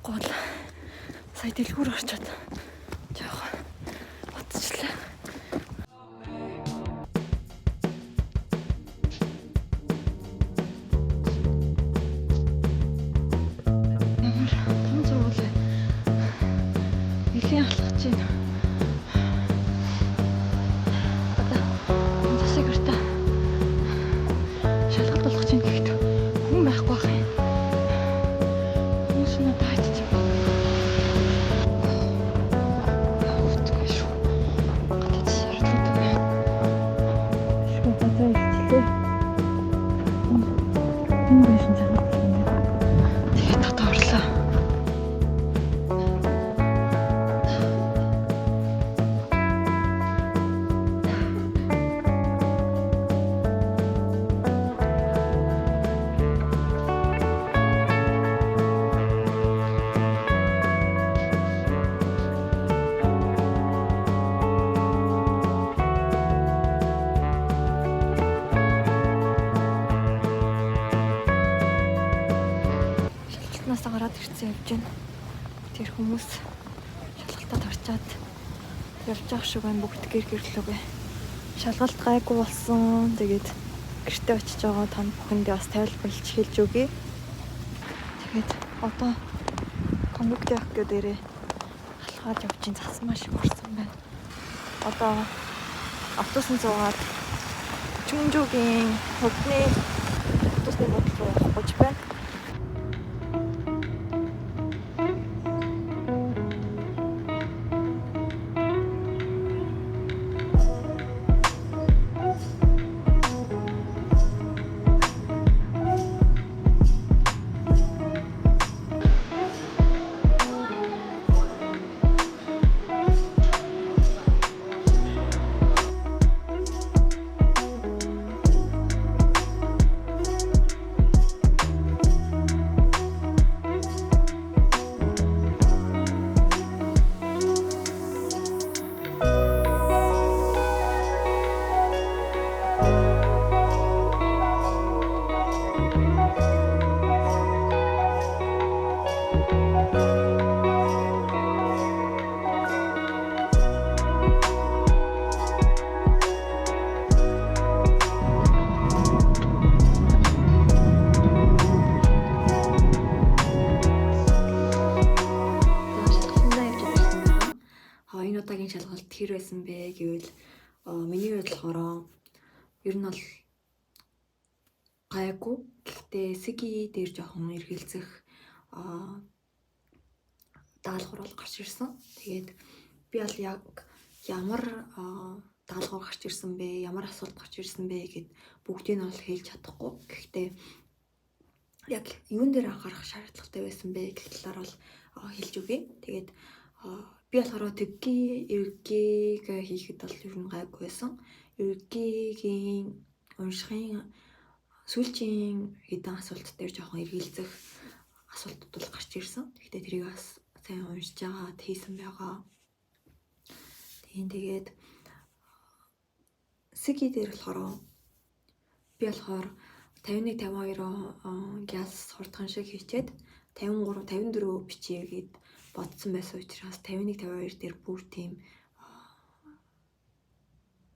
байхгүй бол сая дэлгүүр орчоод жоохон утчлаа. Гараад ирсэн явж байна. Тэр хүмүүс шалгалтад орчаад явж байгаа шиг байна. Бүгд гэрлөөгөө. Шалгалт гайгүй болсон. Тэгээд гэртээ очиж байгаа тань бүхэндээ бас тайлбарлаж хэлж өгье. Тэгээд одоо Конвектив ак дээрээ алхаад явж ин засмаа шиг орсон байна. Одоо автобусны зуугаад Чүнжүүгийн хөвгний автобусны бодол руу явах гэж байна. Шалгалт хэр байсан бэ гэвэл миний хувьд болохоор ер нь бол гайгүй. Гэхдээ СГИ дээр жоохон эргэлзэх даалгавар бол гарч ирсэн. Тэгээд би бол яг ямар даалгавар гарч ирсэн бэ, ямар асуулт гарч ирсэн бэ гэд бүгдийг нь бол хэлж чадахгүй. Гэхдээ яг юун дээр анхаарах шаардлагатай байсан бэ гэх талаар бол хэлж өгье. Тэгээд би болохоор төггийн эргийг хийхэд бол ер нь гайгүй байсан. Эргийн уншихын сүүлчийн хэдэн асуулт дээр жоохон эргэлзэх асуултууд бол гарч ирсэн. Гэхдээ тэрийг бас сайн уншиж байгаа хийсэн байгаа. Тэгээд СГИ дээр болохоор би болохоор 51 52 гяс хурдхан шиг хийчээд 53 54 бичиж гээд бодсон байсан учраас 51 52 дээр бүр тийм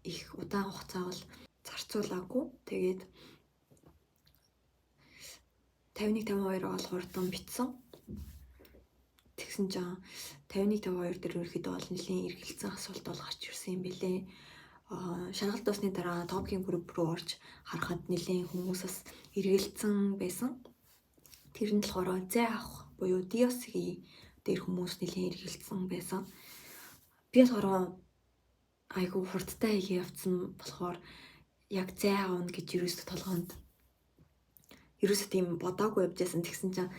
их удаан хугацаа бол зарцуулаагүй. Тэгээд 51 52 бол хурдан бичсэн. Тэгсэн чинь 51 52 дээр ерөөхдөө бол нэлийн эргэлзсэн асуулт бол гарч ирсэн юм билээ. Шалгалт дуусны дараа топгийн групп руу орж харахад нэлийн хүмүүсээс эргэлзсэн байсан. Тэр нь болохоор зай авах буюу DOS-ийн дээр хүмүүс нэлийн эргэлзсэн байсан. Би болохоор айгүй хурдтай хийгээ явцсан болохоор яг зай аавна гэж ерөөсө толгоонд ерөөсө тийм бодоогүй явжсэн. Тэгсэн чинь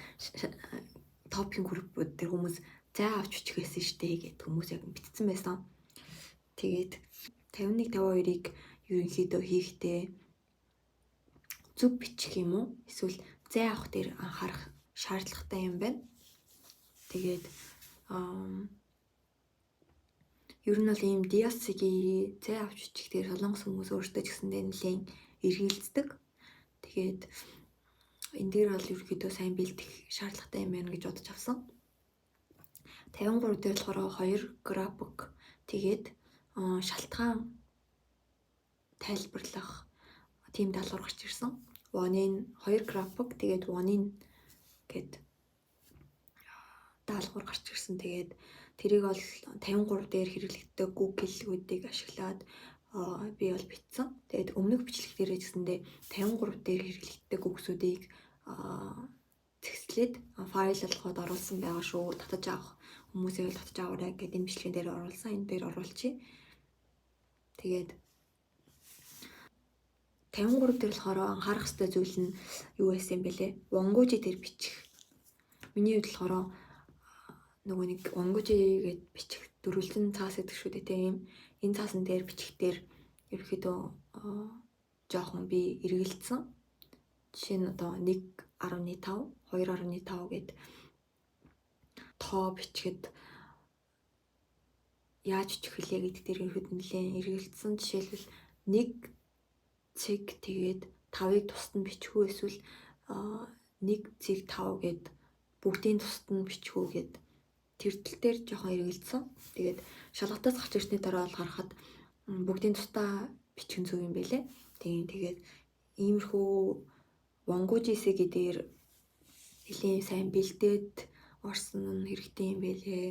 топгийн группүүд дээр хүмүүс зай авч бичихсэн штэ гэд хүмүүс яг битцсэн байсан. Тэгээд 51 52-ыг ерөнхийдөө хийхдээ зүг бичих юм уу? Эсвэл зай авах дээр анхаарах шаардлагатай юм байна. Тэгээд ер нь бол ийм DOS-ийн зай авч бичих дээр солонгос хүмүүс өөрсдөө ч гэсэндээ нэлийн эргэлздэг. Тэгээд энэ дээр бол ерөөхдөө сайн бэлдэх шаардлагатай юм байна гэж бодож авсан. 53 дээр болохоор 2 график тэгээд шалтгаан тайлбарлах тийм даалгавар гарч ирсэн. 2 график тэгээд 1 гэд даалгавар гарч ирсэн. Тэгээд тэрийг бол 53 дээр хэрэглэгддэг Google-үүдийг ашиглаад би бол бичсэн. Тэгээд өмнөх бичлэг дээрээ гэсэндээ 53 дээр хэрэглэгддэг үгсүүдийг зэгслээд файл болгоод оруулсан байгаа шүү. Татаж авах хүмүүсийг бол татаж аваарай гэдэг энэ бичлэгэн дээр оруулсан. Энэ дээр оруулчих. Тэгээд 53 дээр болохоор анхаарах ёстой зүйл нь юу байсан бэлээ? Вонгужи дээр бичих. Миний хувьд болохоор нөгөө нэг вонгужи гэд бичих дөрвөлжин цаас гэдэг шүү дээ тийм. Энэ цаасан дээр бичихээр ерөөхдөө жоохон би эргэлцсэн. Жишээ нь одоо 1.5, 2.5 гэд тоо бичгэд яаж бичих вүлээ гэдэг дээр ерөөд нэлээд эргэлцсэн. Жишээлбэл 1 цэг тэгээд 5-ыг тусад нь бичих үү эсвэл 1 цэг 5 гэд бүгдийн тусад нь бичих үү гэд тэр тал дээр жоохон эргэлцсэн. Тэгээд шалгалтаас гарч ирсний дараа бол харахад бүгдийн тусдаа бичих зүг юм байлээ. Тэгээд иймэрхүү вонгужисэг дээр нэлийн сайн бэлдээд орсон нь хэрэгтэй юм байлээ.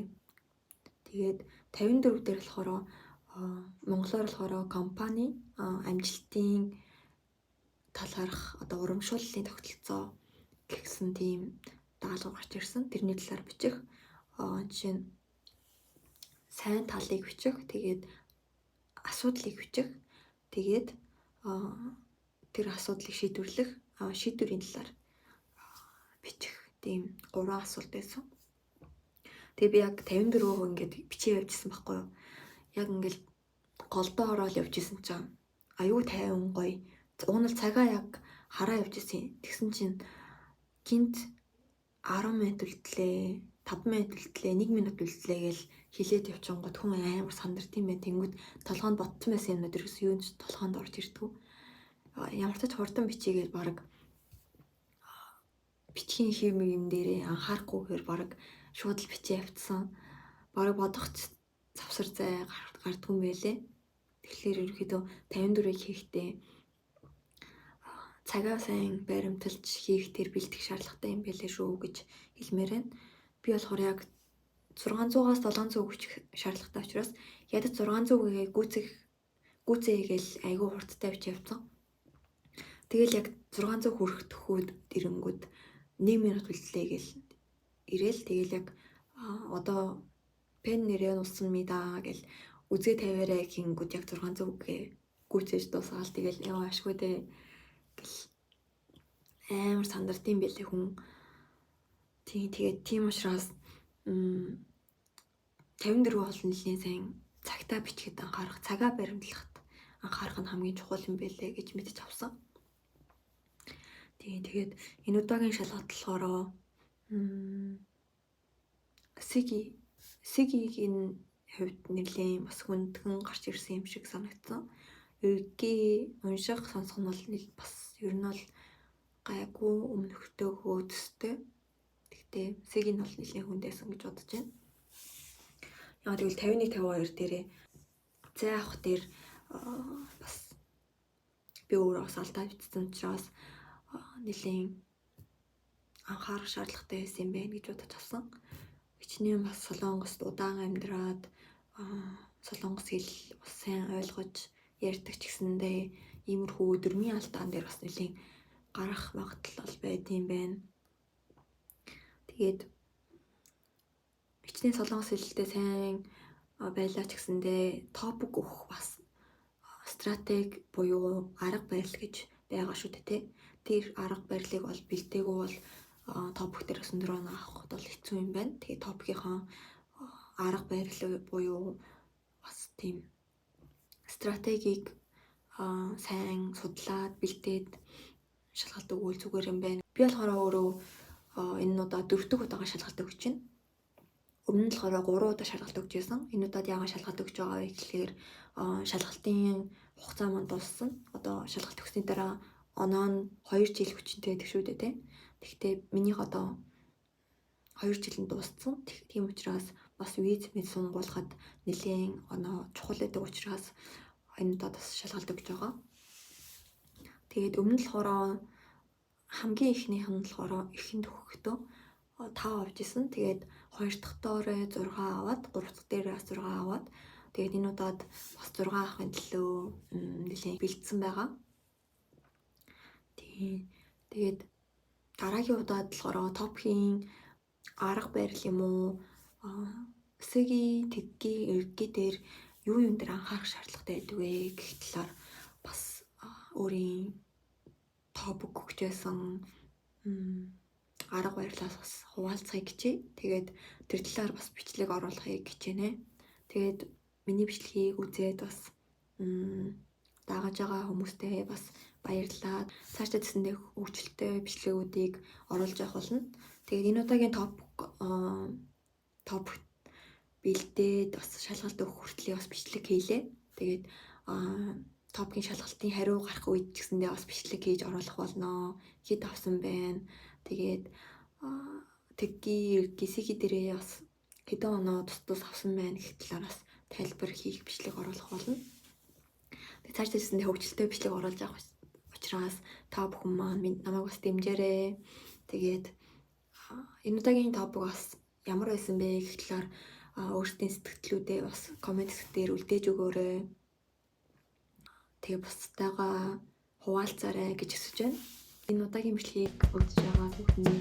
Тэгээд 54 дээр болохоор монголоор болохоор компани амжилтын талаарх одоо урамшууллын тогтолцоо гэсэн тийм даалгавар гарч ирсэн. Тэрний талаар бичих. Жишээ нь сайн талыг бичих, тэгээд асуудлыг бичих, тэгээд тэр асуудлыг шийдвэрлэх шийдвэрийн талаар бичих. Тийм 3 асуулт байсан. Тэгээ би яг 54% ингээд бичиж явжсэн байхгүй юу? Яг ингээд голдоо ороод явжсэн чинь аюу тайван гоё. Уунал цагаа яг хараа явжсэн. Тэгсэн чинь гинт 10 минут үлдлээ, 5 минут үлдлээ, 1 минут үлдлээ гэл хилээд явчихгонгод хүн амар сандарт юм байна. Тэнгүүд толгоонд ботсон байсан юмнууд ерөөс юу ч толгоонд орж ирдэггүй. Ямар ч хурдан бичигээд баг бичгийн хэм юм дээрээ анхаарахгүйгээр баг шууд л бичиж явцсан. Бараг бодохч завсар зай гардгүй юм байлээ. Тэгэхээр ерөөхдөө 54-ийг хийхдээ цагаа сайн баримталж хийх тэр бэлтгэх шаардлагатай юм байлээ шүү гэж хэлмээр байна. Би болохоор яг 600-аас 700 хүчих шаардлагатай учраас ядаж 600-гээ гүйцээ гээл айгүй хурдтай бичиж явцсан. Тэгэл яг 600 хүрэх төхөөд ирэнгүүд 1 минут үлдлээ гээл ирээл тэгэл яг одоо пен нэрээ нуссан ми даа гэл үзээ тавиараа гингүүд яг 600-гээ гүйцээж дуусгаал тэгэл яа ашгүй дээ гэл амар сандартын байлээ хүн. Тэгээд тийм учраас 54 бол нэлийн сайн цагтаа бичихэд анхаарах, цагаа баримтлахад анхаарах нь хамгийн чухал юм байлээ гэж мэдэж авсан. Тэгээд энэ удаагийн шалгалт болохоор Сигийн хувьд нэлийн бас хүндгэн гарч ирсэн юм шиг санагдсан. Ерөнхий унших сонсох нь бол бас ер нь бол гайгүй өмнөхтэй хөөцтэй. Гэхдээ Сигийн бол нэлийн хүндээсэн гэж бодож байна. Яа тэгвэл 51-52 дээрээ зай авах дээр бас би өөрөө бас алдаа бичсэн учраас нэлийн анхаарах шаардлагатай байсан юм байна гэж бодож авсан. Хичнээн бас Солонгост удаан амьдраад солонгос хэл бас сайн ойлгож ярьдаг ч гэсэндээ иймэрхүү өдрмийн алдаан дээр бас нэлийн гарах магадлал байд юм байна. Тэгээд хичнээн солонгос хэлтэй сайн байлаа ч гэсэндээ топик өгөх бас стратеги буюу арга барил гэж байгаа шүү дээ. Тэр арга барилыг бол бэлдээгүй бол топик дээрээс өндрөө авах бол хэцүү юм байна. Тэгээ топикийнхаа арга барил буюу бас тийм стратегийг сайн судлаад бэлдээд шалгалт өгвөл зүгээр юм байна. Би болохоор өөрөө энэ удаа 4 дахь удаага шалгалт өгч байна. Өмнө нь болохоор 3 удаа шалгалт өгч байсан. Энэ удаад яагаад шалгалт өгч байгаа вэ гэхээр шалгалтын хугацаа маань дууссан. Одоо шалгалт өгсөний дараа оноо нь 2 жил хүчинтэй байдаг шүү дээ. Тэгэхдээ минийх одоо 2 жил нь дууссан. Тийм учраас бас виз мэд сунгуулахад нэлийн чухал байдаг учраас энэ удаад бас шалгалт өгч байгаа. Тэгээд өмнө нь болохоор хамгийн ихнийх нь болохоор эхэнд хөхтөө 5 авч исэн. Тэгээд 2 дахь доороо 6 аваад 3 дахь дээр бас 6 аваад тэгээд энэ удаад бас 6 авахын төлөө нэлийн бэлдсэн байгаа. Тэгээд дараагийн удаад болохоор топхийн арга барил юм уу эсэгийн тэггийн эргээ дээр юу юм дээр анхаарах шаардлагатай байдаг вэ гэх талаар бас өөрийн топ өгч байсан арга барилаас бас хуваалцахыг хичээе. Тэгээд тэр талаар бас бичлэг оруулахыг хичээнэ. Тэгээд миний бичлэгийг үзээд бас дагаж байгаа хүмүүстээ бас баярлалаа. Цаашдаа тэсэндээ хөгжилтэй бичлэгүүдийг оруулж явах болно. Тэгээд энэ удаагийн топ бэлдээд бас шалгалт өгөх хүртэл бас бичлэг хийлээ. Тэгээд топгийн шалгалтын хариу гарах үед ч гэсэндээ бас бичлэг хийж оруулах болно. Хэд авсан байна. Тэгээд тэггийн гисики дээрээ бас хэдэн оноо тус авсан байна гэх талаар бас тайлбар хийх бичлэг оруулах болно. Тэгээд цаашдаа тэсэндээ хөгжилтэй бичлэг оруулж явах учраас та бүхэн маань намайг бас дэмжээрэй. Тэгээд энэ удаагийн топог бас ямар байсан бэ гэх талаар өөрсдийн сэтгэлдлүүдээ бас комент дээр үлдээж өгөөрэй. Тэгээ бусдаагаа хуваалцаарай гэж хүсэж байна. Энэ удаагийн бичлэгийг үзэж байгаа бүхнийг